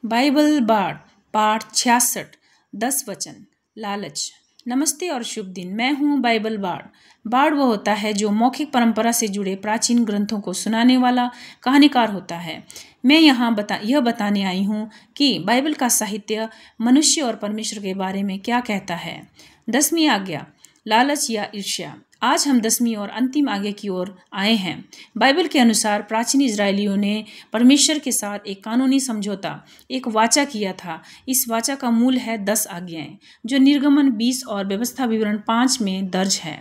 Bible बाढ़ पाठ 66 10 वचन लालच। नमस्ते और शुभ दिन। मैं हूँ बाइबल बाढ़। बाढ़ वो होता है जो मौखिक परंपरा से जुड़े प्राचीन ग्रंथों को सुनाने वाला कहानीकार होता है। मैं यहाँ यह बताने आई हूँ कि बाइबल का साहित्य मनुष्य और परमेश्वर के बारे में क्या कहता है। 10वीं आज्ञा, लालच या ईर्ष्या। आज हम 10वीं और अंतिम आज्ञा की ओर आए हैं। बाइबल के अनुसार प्राचीन इजरायलियों ने परमेश्वर के साथ एक कानूनी समझौता, एक वाचा किया था। इस वाचा का मूल है 10 आज्ञाएं, जो निर्गमन 20 और व्यवस्था विवरण 5 में दर्ज है।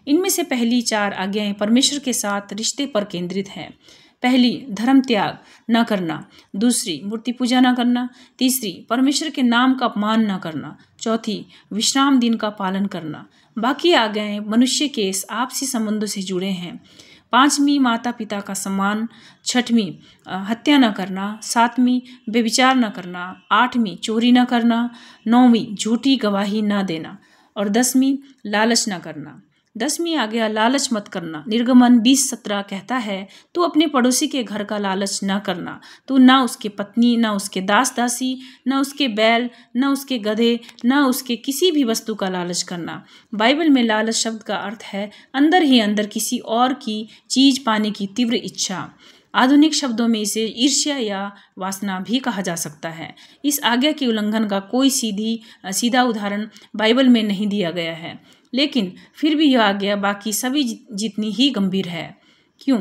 इनमें से पहली 4 आज्ञाएं परमेश्वर के साथ रिश्ते पर केंद्रित है। पहली, धर्म त्याग न करना। दूसरी, मूर्ति पूजा न करना। तीसरी, परमेश्वर के नाम का अपमान न करना। चौथी, विश्राम दिन का पालन करना। बाकी आज्ञाएं मनुष्य के आपसी संबंधों से जुड़े हैं। 5वीं, माता पिता का सम्मान। 6वीं, हत्या न करना। 7वीं, व्यभिचार न करना। 8वीं, चोरी न करना। 9वीं, झूठी गवाही न देना। और 10वीं, लालच न करना। 10वीं आज्ञा, लालच मत करना। निर्गमन 20:17 कहता है, तू अपने पड़ोसी के घर का लालच न करना। तू ना उसके पत्नी, ना उसके दास दासी, ना उसके बैल, ना उसके गधे, ना उसके किसी भी वस्तु का लालच करना। बाइबल में लालच शब्द का अर्थ है अंदर ही अंदर किसी और की चीज पाने की तीव्र इच्छा। आधुनिक शब्दों में इसे ईर्ष्या या वासना भी कहा जा सकता है। इस आज्ञा के उल्लंघन का कोई सीधा उदाहरण बाइबल में नहीं दिया गया है, लेकिन फिर भी यह आज्ञा बाकी सभी जितनी ही गंभीर है। क्यों?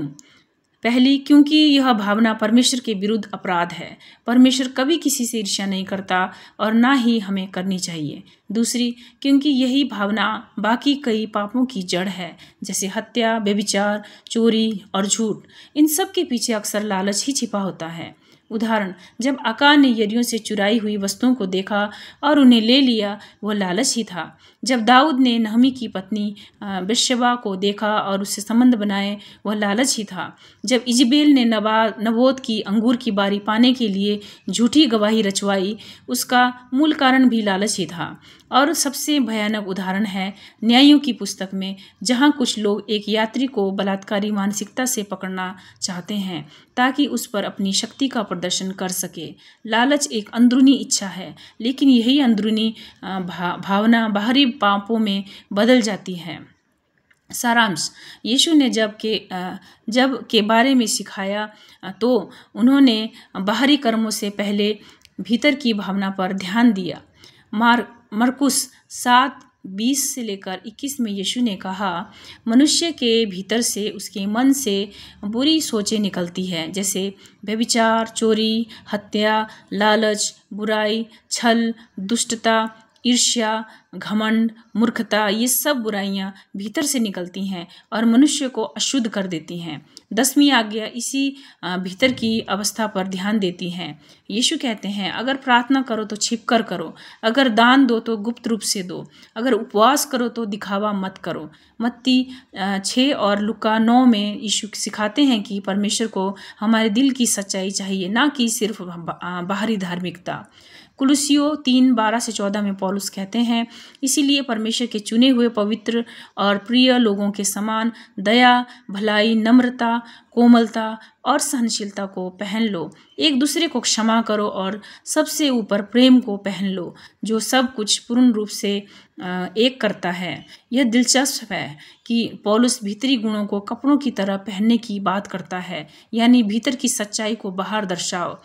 पहली, क्योंकि यह भावना परमेश्वर के विरुद्ध अपराध है। परमेश्वर कभी किसी से ईर्ष्या नहीं करता और ना ही हमें करनी चाहिए। दूसरी, क्योंकि यही भावना बाकी कई पापों की जड़ है, जैसे हत्या, व्यभिचार, चोरी और झूठ। इन सब के पीछे अक्सर लालच ही छिपा होता है। उदाहरण, जब आकान ने यरियों से चुराई हुई वस्तुओं को देखा और उन्हें ले लिया, वह लालच ही था। जब दाऊद ने नहमी की पत्नी बत्शेबा को देखा और उससे संबंध बनाए, वह लालच ही था। जब इजबेल ने नबोत की अंगूर की बारी पाने के लिए झूठी गवाही रचवाई, उसका मूल कारण भी लालच ही था। और सबसे भयानक उदाहरण है न्यायों की पुस्तक में, जहाँ कुछ लोग एक यात्री को बलात्कारी मानसिकता से पकड़ना चाहते हैं ताकि उस पर अपनी शक्ति का प्रदर्शन कर सके। लालच एक अंदरूनी इच्छा है, लेकिन यही अंदरूनी भावना बाहरी पापों में बदल जाती है। सारांश, यीशु ने जब के बारे में सिखाया तो उन्होंने बाहरी कर्मों से पहले भीतर की भावना पर ध्यान दिया। मरकुस 7:20 से लेकर 21 में यीशु ने कहा, मनुष्य के भीतर से, उसके मन से बुरी सोचें निकलती हैं, जैसे व्यभिचार, चोरी, हत्या, लालच, बुराई, छल, दुष्टता, ईर्ष्या, घमंड, मूर्खता। ये सब बुराइयां भीतर से निकलती हैं और मनुष्य को अशुद्ध कर देती हैं। 10वीं आज्ञा इसी भीतर की अवस्था पर ध्यान देती हैं। यीशु कहते हैं, अगर प्रार्थना करो तो छिपकर करो, अगर दान दो तो गुप्त रूप से दो, अगर उपवास करो तो दिखावा मत करो। मत्ती 6 और लुका 9 में यीशु सिखाते हैं कि परमेश्वर को हमारे दिल की सच्चाई चाहिए, ना कि सिर्फ बाहरी धार्मिकता। कुलुसियों 3:12 से 14 में पौलुस कहते हैं, इसीलिए परमेश्वर के चुने हुए पवित्र और प्रिय लोगों के समान दया, भलाई, नम्रता, कोमलता और सहनशीलता को पहन लो। एक दूसरे को क्षमा करो और सबसे ऊपर प्रेम को पहन लो, जो सब कुछ पूर्ण रूप से एक करता है। यह दिलचस्प है कि पौलुस भीतरी गुणों को कपड़ों की तरह पहनने की बात करता है, यानी भीतर की सच्चाई को बाहर दर्शाओ।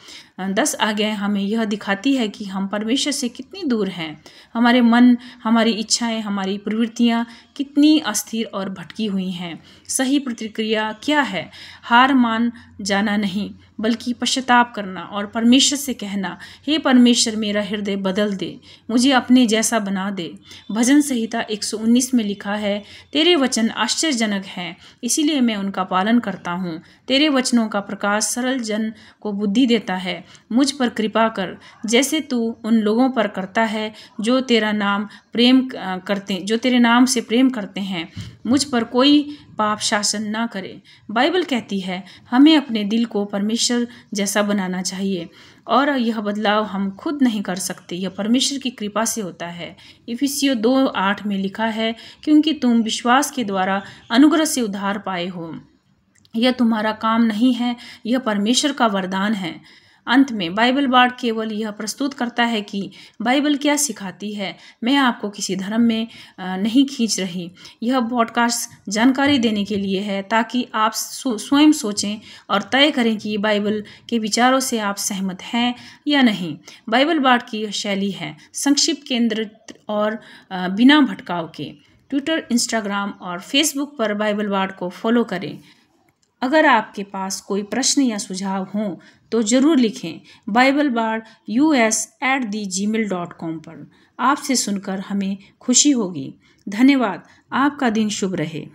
10 आज्ञाएं हमें यह दिखाती है कि हम परमेश्वर से कितनी दूर हैं। हमारे मन, हमारी इच्छाएं, हमारी प्रवृत्तियां कितनी अस्थिर और भटकी हुई हैं। सही प्रतिक्रिया क्या है? हार मान जाना नहीं, बल्कि पश्चाताप करना और परमेश्वर से कहना, हे परमेश्वर, मेरा हृदय बदल दे, मुझे अपने जैसा बना दे। भजन संहिता 119 में लिखा है, तेरे वचन आश्चर्यजनक हैं, इसीलिए मैं उनका पालन करता हूँ। तेरे वचनों का प्रकाश सरल जन को बुद्धि देता है। मुझ पर कृपा कर, जैसे तू उन लोगों पर करता है जो तेरे नाम से प्रेम करते हैं। मुझ पर कोई पाप शासन ना करे। बाइबल कहती है हमें अपने दिल को परमेश्वर जैसा बनाना चाहिए, और यह बदलाव हम खुद नहीं कर सकते, यह परमेश्वर की कृपा से होता है। इफिसियों 2:8 में लिखा है, क्योंकि तुम विश्वास के द्वारा अनुग्रह से उद्धार पाए हो। यह तुम्हारा काम नहीं है, यह परमेश्वर का वरदान है। अंत में बाइबल बाड़ केवल यह प्रस्तुत करता है कि बाइबल क्या सिखाती है। मैं आपको किसी धर्म में नहीं खींच रही। यह पॉडकास्ट जानकारी देने के लिए है ताकि आप स्वयं सोचें और तय करें कि बाइबल के विचारों से आप सहमत हैं या नहीं। बाइबल बाड़ की यह शैली है, संक्षिप्त, केंद्रित और बिना भटकाव के। ट्विटर, इंस्टाग्राम और फेसबुक पर बाइबल बाड़ को फॉलो करें। अगर आपके पास कोई प्रश्न या सुझाव हों तो ज़रूर लिखें BibleBard US@gmail.com पर। आपसे सुनकर हमें खुशी होगी। धन्यवाद। आपका दिन शुभ रहे।